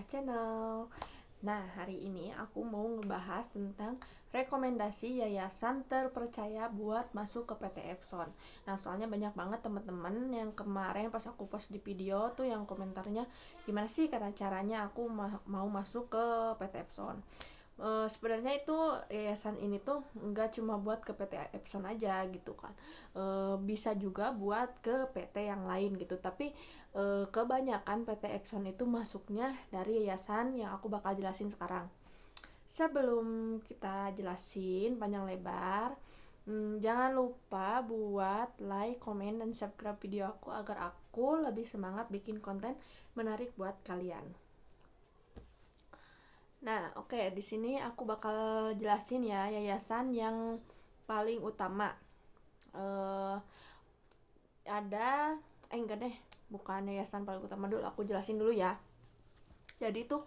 Channel. Nah, hari ini aku mau ngebahas tentang rekomendasi yayasan terpercaya buat masuk ke PT Epson. Nah, soalnya banyak banget teman-teman yang kemarin pas aku post di video tuh yang komentarnya gimana sih kata caranya aku mau masuk ke PT Epson. Sebenarnya itu yayasan ini tuh nggak cuma buat ke PT Epson aja gitu kan, bisa juga buat ke PT yang lain gitu, tapi kebanyakan PT Epson itu masuknya dari yayasan yang aku bakal jelasin sekarang. Sebelum kita jelasin panjang lebar, jangan lupa buat like, komen, dan subscribe video aku agar aku lebih semangat bikin konten menarik buat kalian. Nah, oke, di sini aku bakal jelasin ya yayasan yang paling utama. Eh ada enggak deh, bukan yayasan paling utama dulu, aku jelasin dulu ya. Jadi tuh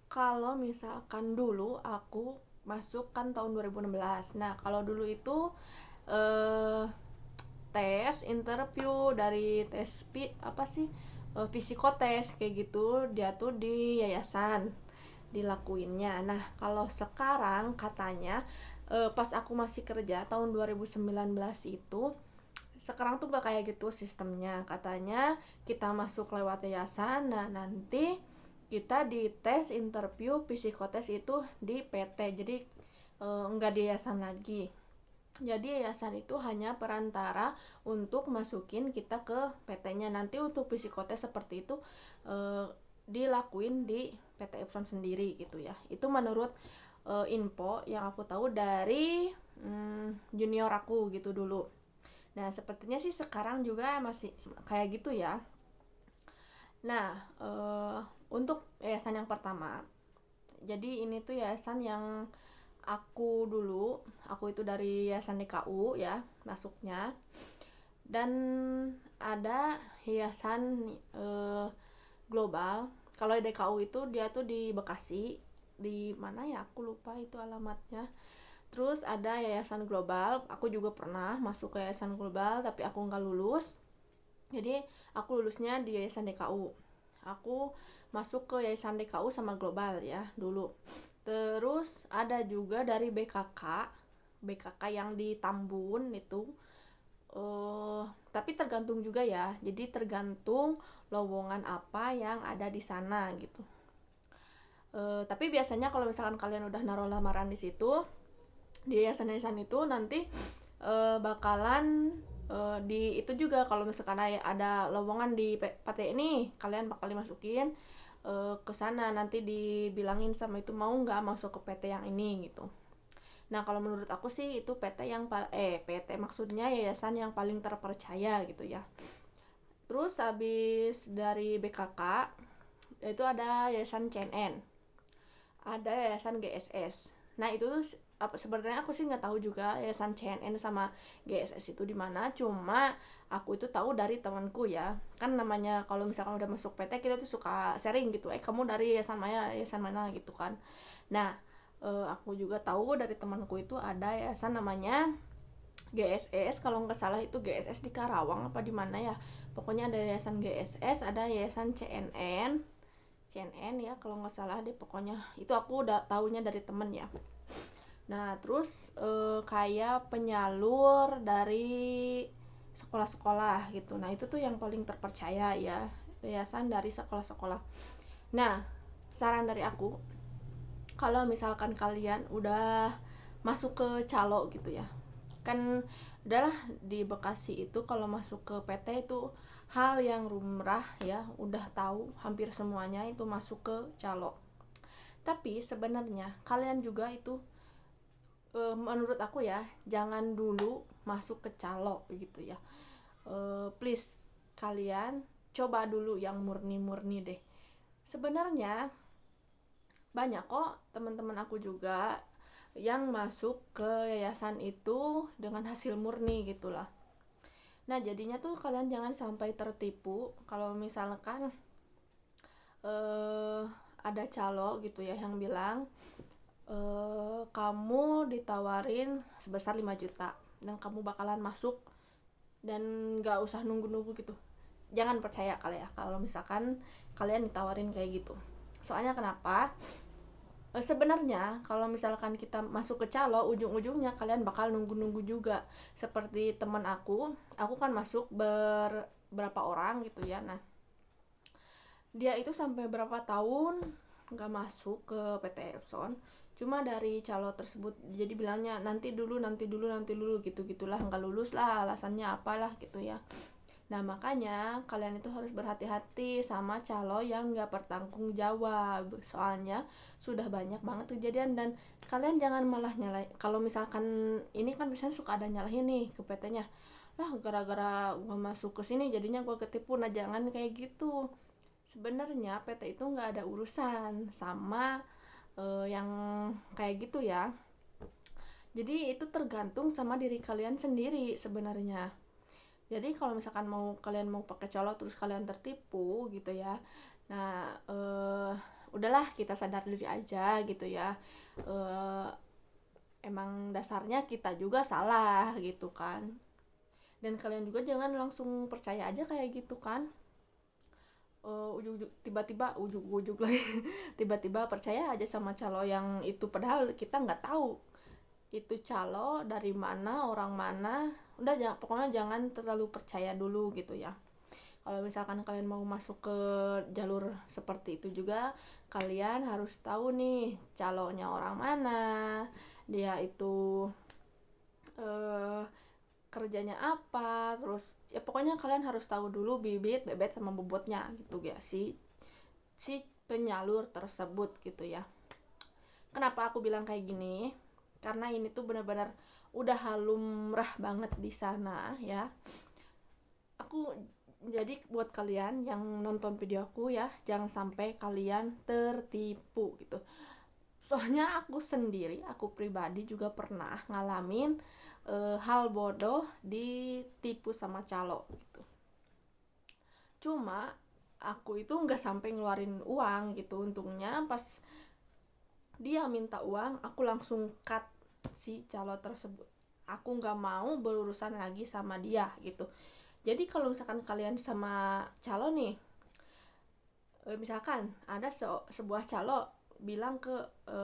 kalau misalkan dulu aku masuk kan tahun 2016. Nah, kalau dulu itu tes interview dari tes apa sih, psikotes kayak gitu, dia tuh di yayasan dilakuinnya. Nah, kalau sekarang katanya pas aku masih kerja tahun 2019 itu, sekarang tuh gak kayak gitu sistemnya. Katanya kita masuk lewat yayasan, nah nanti kita dites interview psikotes itu di PT. Jadi enggak di yayasan lagi. Jadi yayasan itu hanya perantara untuk masukin kita ke PT-nya. Nanti untuk psikotes seperti itu dilakuin di PT Epson sendiri gitu ya. Itu menurut info yang aku tahu dari junior aku gitu dulu. Nah, sepertinya sih sekarang juga masih kayak gitu ya. Nah, untuk yayasan yang pertama, jadi ini tuh yayasan yang aku itu dari yayasan DKU ya masuknya, dan ada yayasan global. Kalau DKU itu dia tuh di Bekasi, di mana ya aku lupa itu alamatnya. Terus ada yayasan global, aku juga pernah masuk ke yayasan global tapi aku nggak lulus. Jadi aku lulusnya di yayasan DKU. Aku masuk ke yayasan DKU sama global ya dulu. Terus ada juga dari BKK yang di Tambun itu. Tapi tergantung juga ya. Jadi tergantung lowongan apa yang ada di sana gitu. Tapi biasanya kalau misalkan kalian udah naruh lamaran di situ, di yayasan-yayasan itu nanti bakalan di itu juga kalau misalkan ada lowongan di PT ini, kalian bakal dimasukin ke sana, nanti dibilangin sama itu mau nggak masuk ke PT yang ini gitu. Nah, kalau menurut aku sih itu PT yang PT maksudnya yayasan yang paling terpercaya gitu ya. Terus habis dari BKK itu ada yayasan CNN, ada yayasan GSS. Nah, itu tuh sebenarnya aku sih nggak tahu juga yayasan CNN sama GSS itu di mana, cuma aku itu tahu dari temanku ya. Kan namanya kalau misalkan udah masuk PT kita tuh suka sharing gitu, kamu dari yayasan mana gitu kan. Nah, aku juga tahu dari temanku itu ada yayasan namanya GSS, kalau nggak salah itu GSS di Karawang apa di mana ya. Pokoknya ada yayasan GSS, ada yayasan CNN ya kalau nggak salah deh, pokoknya itu aku udah tahunya dari temen ya. Nah, terus kayak penyalur dari sekolah-sekolah gitu. Nah, itu tuh yang paling terpercaya ya, yayasan dari sekolah-sekolah. Nah, saran dari aku, kalau misalkan kalian udah masuk ke calo gitu ya, kan udahlah di Bekasi itu kalau masuk ke PT itu hal yang lumrah ya, udah tahu hampir semuanya itu masuk ke calo. Tapi sebenarnya kalian juga itu menurut aku ya, jangan dulu masuk ke calo gitu ya. Please kalian coba dulu yang murni-murni deh. Sebenarnya banyak kok teman-teman aku juga yang masuk ke yayasan itu dengan hasil murni gitulah. Nah, jadinya tuh kalian jangan sampai tertipu kalau misalkan ada calo gitu ya yang bilang kamu ditawarin sebesar 5 juta dan kamu bakalan masuk dan gak usah nunggu-nunggu gitu. Jangan percaya kali ya kalau misalkan kalian ditawarin kayak gitu. Soalnya kenapa? Sebenarnya kalau misalkan kita masuk ke calo, ujung-ujungnya kalian bakal nunggu-nunggu juga. Seperti teman aku kan masuk berapa orang gitu ya. Nah, dia itu sampai berapa tahun nggak masuk ke PT Epson, cuma dari calo tersebut. Jadi bilangnya nanti dulu gitu gitulah, nggak lulus lah, alasannya apalah gitu ya. Nah, makanya kalian itu harus berhati-hati sama calo yang nggak bertanggung jawab. Soalnya sudah banyak banget kejadian, dan kalian jangan malah nyalain. Kalau misalkan ini kan biasanya suka ada nyalahin nih ke PT-nya. Lah, gara-gara gua masuk ke sini jadinya gua ketipu. Nah, jangan kayak gitu. Sebenarnya PT itu nggak ada urusan sama yang kayak gitu ya. Jadi itu tergantung sama diri kalian sendiri sebenarnya. Jadi kalau misalkan kalian mau pakai calo terus kalian tertipu gitu ya, nah udahlah, kita sadar diri aja gitu ya. eh, Emang dasarnya kita juga salah gitu kan, dan kalian juga jangan langsung percaya aja kayak gitu kan. Ujug-ujug lagi tiba-tiba percaya aja sama calo yang itu, padahal kita nggak tahu itu calo dari mana, orang mana. Udah, pokoknya jangan terlalu percaya dulu gitu ya. Kalau misalkan kalian mau masuk ke jalur seperti itu juga, kalian harus tahu nih calonya orang mana, dia itu eh, kerjanya apa, terus ya pokoknya kalian harus tahu dulu bibit, bebet sama bobotnya gitu ya, si penyalur tersebut gitu ya. Kenapa aku bilang kayak gini? Karena ini tuh benar-benar udah lumrah banget di sana ya. Aku jadi buat kalian yang nonton video aku ya, jangan sampai kalian tertipu gitu. Soalnya aku pribadi juga pernah ngalamin hal bodoh ditipu sama calo gitu. Cuma aku itu nggak sampai ngeluarin uang gitu. Untungnya pas dia minta uang, aku langsung cut si calo tersebut. Aku nggak mau berurusan lagi sama dia gitu. Jadi kalau misalkan kalian sama calo nih, misalkan ada sebuah calo bilang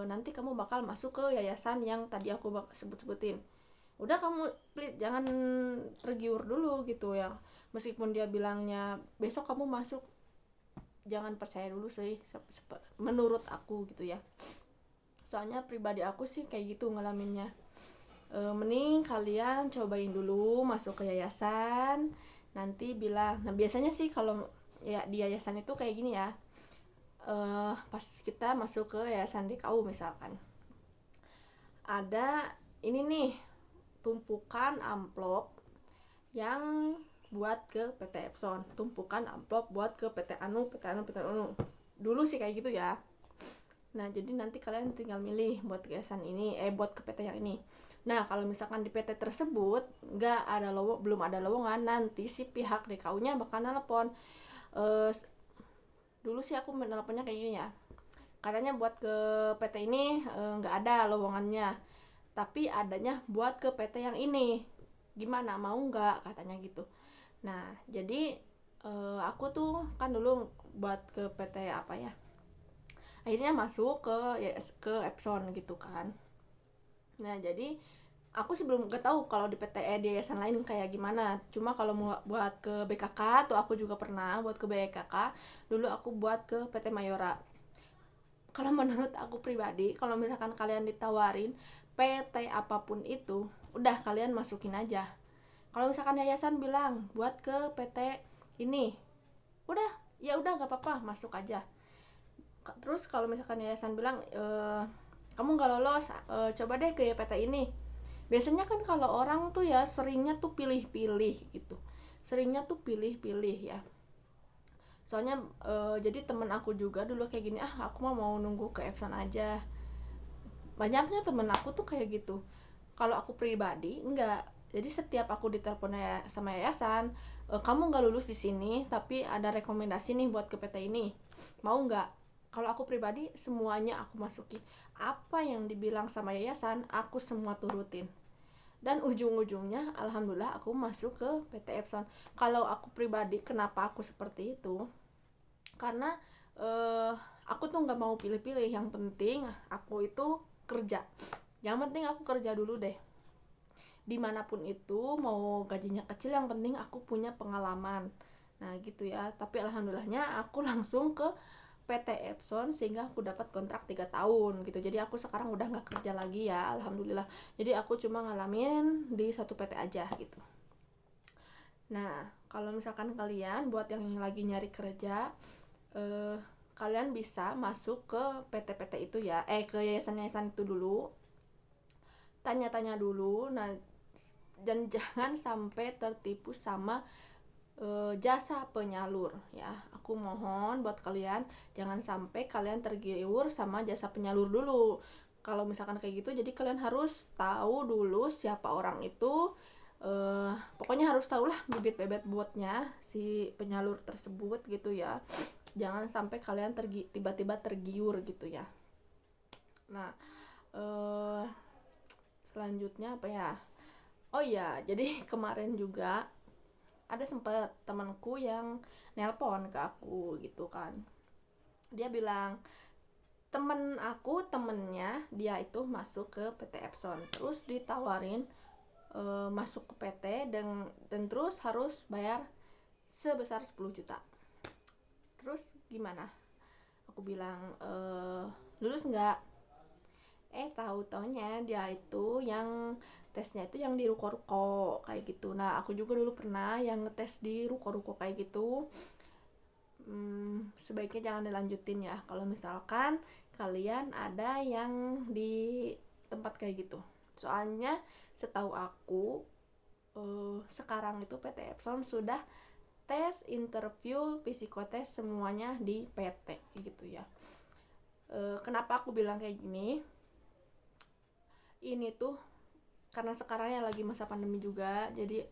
nanti kamu bakal masuk ke yayasan yang tadi aku sebut-sebutin. Udah, kamu please jangan tergiur dulu gitu ya. Meskipun dia bilangnya besok kamu masuk, jangan percaya dulu sih menurut aku gitu ya. Soalnya pribadi aku sih kayak gitu ngalaminnya. Mending kalian cobain dulu masuk ke yayasan, nanti bilang. Nah, biasanya sih kalau ya di yayasan itu kayak gini ya. Pas kita masuk ke yayasan DKU misalkan, ada ini nih tumpukan amplop yang buat ke PT Epson, tumpukan amplop buat ke PT Anu, PT Anu, PT Anu. Dulu sih kayak gitu ya. Nah, jadi nanti kalian tinggal milih buat yayasan ini, buat ke PT yang ini. Nah, kalau misalkan di PT tersebut belum ada lowongan, nanti si pihak DKU-nya bakal nelpon. Dulu sih aku nelponnya kayak gini ya. Katanya buat ke PT ini nggak ada lowongannya, tapi adanya buat ke PT yang ini. Gimana, mau nggak, katanya gitu. Nah, jadi aku tuh kan dulu buat ke PT apa ya, akhirnya masuk ke Epson gitu kan. Nah, jadi aku sebelum gak tahu kalau di PTE di yayasan lain kayak gimana. Cuma kalau mau buat ke BKK tuh aku juga pernah buat ke BKK. Dulu aku buat ke PT Mayora. Kalau menurut aku pribadi, kalau misalkan kalian ditawarin PT apapun itu, udah kalian masukin aja. Kalau misalkan yayasan bilang buat ke PT ini, udah, ya udah gak apa-apa, masuk aja. Terus kalau misalkan yayasan bilang kamu nggak lolos, coba deh ke PT ini. Biasanya kan kalau orang tuh ya seringnya tuh pilih-pilih gitu, seringnya tuh pilih-pilih ya. Soalnya jadi temen aku juga dulu kayak gini, aku mau nunggu ke Epson aja. Banyaknya temen aku tuh kayak gitu. Kalau aku pribadi enggak. Jadi setiap aku ditelepon sama yayasan, kamu nggak lulus di sini tapi ada rekomendasi nih buat ke PT ini, mau nggak? Kalau aku pribadi semuanya aku masuki. Apa yang dibilang sama yayasan aku semua turutin, dan ujung-ujungnya alhamdulillah aku masuk ke PT Epson. Kalau aku pribadi kenapa aku seperti itu, karena aku tuh nggak mau pilih-pilih, yang penting aku itu kerja, yang penting aku kerja dulu deh, dimanapun itu, mau gajinya kecil yang penting aku punya pengalaman. Nah gitu ya, tapi alhamdulillahnya aku langsung ke PT Epson sehingga aku dapat kontrak 3 tahun gitu. Jadi aku sekarang udah nggak kerja lagi ya, alhamdulillah. Jadi aku cuma ngalamin di satu PT aja gitu. Nah kalau misalkan kalian buat yang lagi nyari kerja, kalian bisa masuk ke PT-PT itu ya, ke yayasan-yayasan itu dulu, tanya-tanya dulu. Nah dan jangan sampai tertipu sama jasa penyalur ya. Aku mohon buat kalian jangan sampai kalian tergiur sama jasa penyalur dulu. Kalau misalkan kayak gitu, jadi kalian harus tahu dulu siapa orang itu. Pokoknya harus tahu lah bibit bebet buatnya si penyalur tersebut gitu ya. Jangan sampai kalian tiba-tiba tergiur gitu ya. Nah selanjutnya apa ya, oh ya, jadi kemarin juga ada sempet temanku yang nelpon ke aku gitu kan. Dia bilang temennya dia itu masuk ke PT Epson, terus ditawarin masuk ke PT dan terus harus bayar sebesar 10 juta. Terus gimana, aku bilang lulus nggak, tahu taunya dia itu yang tesnya itu yang di ruko-ruko kayak gitu. Nah aku juga dulu pernah yang ngetes di ruko-ruko kayak gitu. Sebaiknya jangan dilanjutin ya kalau misalkan kalian ada yang di tempat kayak gitu. Soalnya setahu aku sekarang itu PT Epson sudah tes, interview, psikotes semuanya di PT gitu ya. Kenapa aku bilang kayak gini, ini tuh karena sekarang ya lagi masa pandemi juga, jadi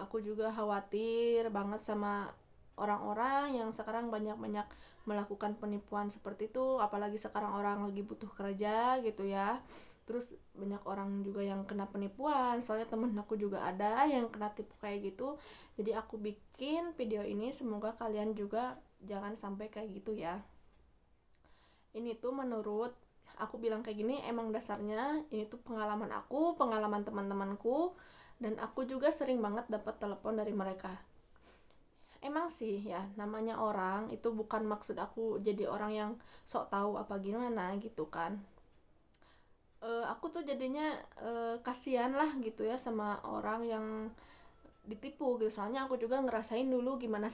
aku juga khawatir banget sama orang-orang yang sekarang banyak-banyak melakukan penipuan seperti itu, apalagi sekarang orang lagi butuh kerja gitu ya. Terus banyak orang juga yang kena penipuan, soalnya temen aku juga ada yang kena tipu kayak gitu. Jadi aku bikin video ini, semoga kalian juga jangan sampai kayak gitu ya. Ini tuh menurut aku bilang kayak gini, emang dasarnya ini tuh pengalaman aku, pengalaman teman-temanku, dan aku juga sering banget dapat telepon dari mereka. Emang sih ya, namanya orang itu bukan maksud aku jadi orang yang sok tahu apa gimana gitu kan. Aku tuh jadinya kasihan lah gitu ya sama orang yang ditipu gitu. Soalnya aku juga ngerasain dulu gimana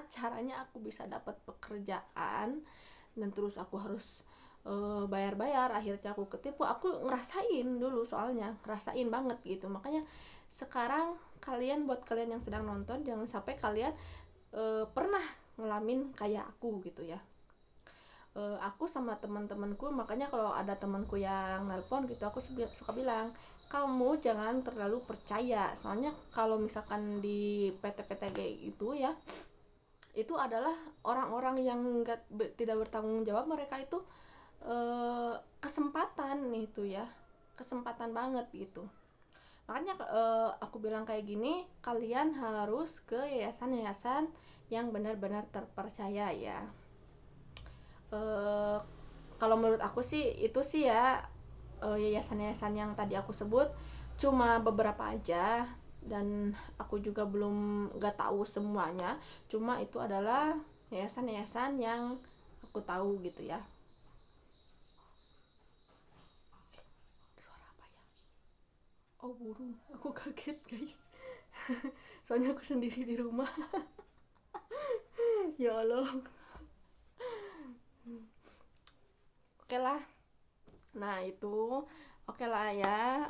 caranya aku bisa dapat pekerjaan dan terus aku harus bayar-bayar, akhirnya aku ketipu. Aku ngerasain dulu, soalnya ngerasain banget gitu. Makanya sekarang buat kalian yang sedang nonton, jangan sampai kalian pernah ngalamin kayak aku gitu ya. Aku sama teman-temanku, makanya kalau ada temanku yang nelpon gitu, aku suka bilang, kamu jangan terlalu percaya. Soalnya kalau misalkan di PT-PT kayak gitu ya, itu adalah orang-orang yang tidak bertanggung jawab. Mereka itu kesempatan itu ya, kesempatan banget gitu. Makanya aku bilang kayak gini, kalian harus ke yayasan-yayasan yang benar-benar terpercaya ya. Kalau menurut aku sih itu sih ya, yayasan-yayasan yang tadi aku sebut cuma beberapa aja, dan aku juga belum nggak tahu semuanya. Cuma itu adalah yayasan-yayasan yang aku tahu gitu ya. Suara apa ya? Oh, burung. Aku kaget guys. Soalnya aku sendiri di rumah. Ya Allah. Oke lah. Nah itu oke lah ya.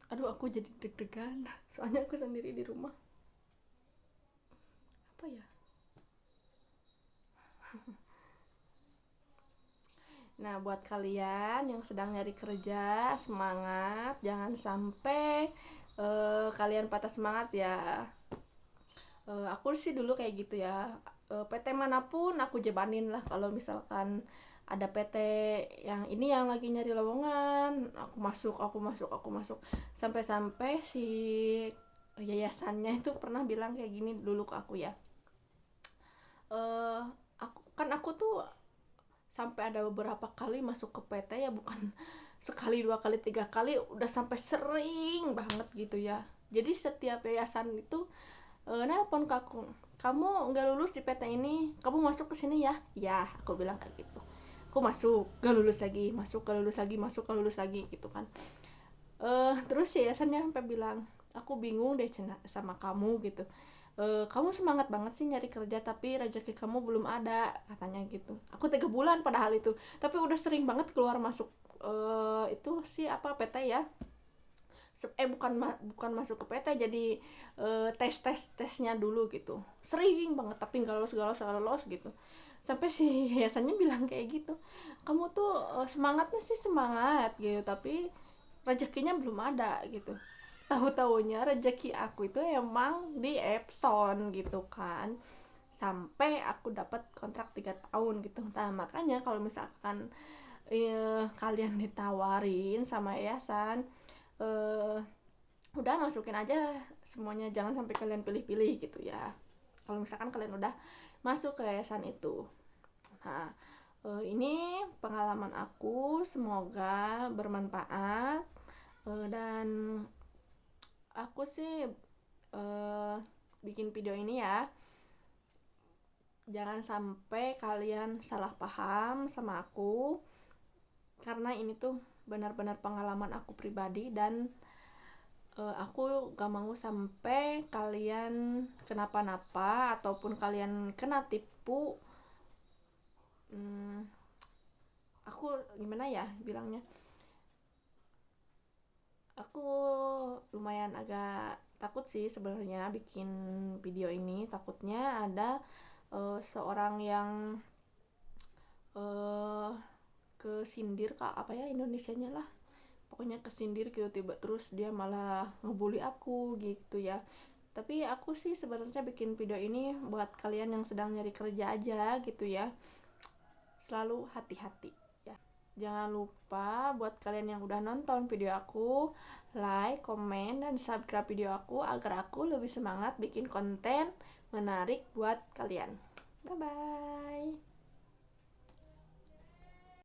Aduh, aku jadi deg-degan. Soalnya aku sendiri di rumah. Apa ya? Nah, buat kalian yang sedang nyari kerja, semangat, jangan sampai kalian patah semangat ya. Aku sih dulu kayak gitu ya. PT manapun aku jebanin lah kalau misalkan ada PT yang ini yang lagi nyari lowongan, aku masuk, sampai-sampai si yayasannya itu pernah bilang kayak gini dulu ke aku ya. kan aku tuh sampai ada beberapa kali masuk ke PT ya, bukan sekali, dua kali, tiga kali, udah sampai sering banget gitu ya. Jadi setiap yayasan itu nelpon ke aku, kamu nggak lulus di PT ini, kamu masuk ke sini ya. Ya, aku bilang kayak gitu. Aku masuk, gak lulus lagi, masuk, gak lulus lagi, masuk, gak lulus lagi gitu kan. Terus yayasannya sampai bilang, aku bingung deh sama kamu gitu. Kamu semangat banget sih nyari kerja, tapi rezeki kamu belum ada, katanya gitu. Aku 3 bulan padahal itu, tapi udah sering banget keluar masuk itu sih apa, PT ya. Bukan masuk ke PT, jadi tesnya dulu gitu, sering banget, tapi nggak lolos gitu. Sampai si yayasannya bilang kayak gitu, kamu tuh semangatnya sih semangat gitu, tapi rezekinya belum ada gitu. Tahu-taunya rezeki aku itu emang di Epson gitu kan, sampai aku dapat kontrak 3 tahun gitu. Nah makanya kalau misalkan kalian ditawarin sama yayasan, eh, udah masukin aja semuanya, jangan sampai kalian pilih-pilih gitu ya, kalau misalkan kalian udah masuk ke yayasan itu. Nah, ini pengalaman aku, semoga bermanfaat. Dan aku sih eh, bikin video ini ya, jangan sampai kalian salah paham sama aku, karena ini tuh benar-benar pengalaman aku pribadi, dan aku gak mau sampai kalian kenapa-napa ataupun kalian kena tipu. Aku gimana ya bilangnya, aku lumayan agak takut sih sebenarnya bikin video ini. Takutnya ada seorang yang uh, kesindir, kak apa ya Indonesianya lah, pokoknya kesindir gitu, tiba terus dia malah ngebully aku gitu ya. Tapi aku sih sebenarnya bikin video ini buat kalian yang sedang nyari kerja aja gitu ya, selalu hati-hati ya. Jangan lupa buat kalian yang udah nonton video aku, like, komen, dan subscribe video aku agar aku lebih semangat bikin konten menarik buat kalian. Bye bye.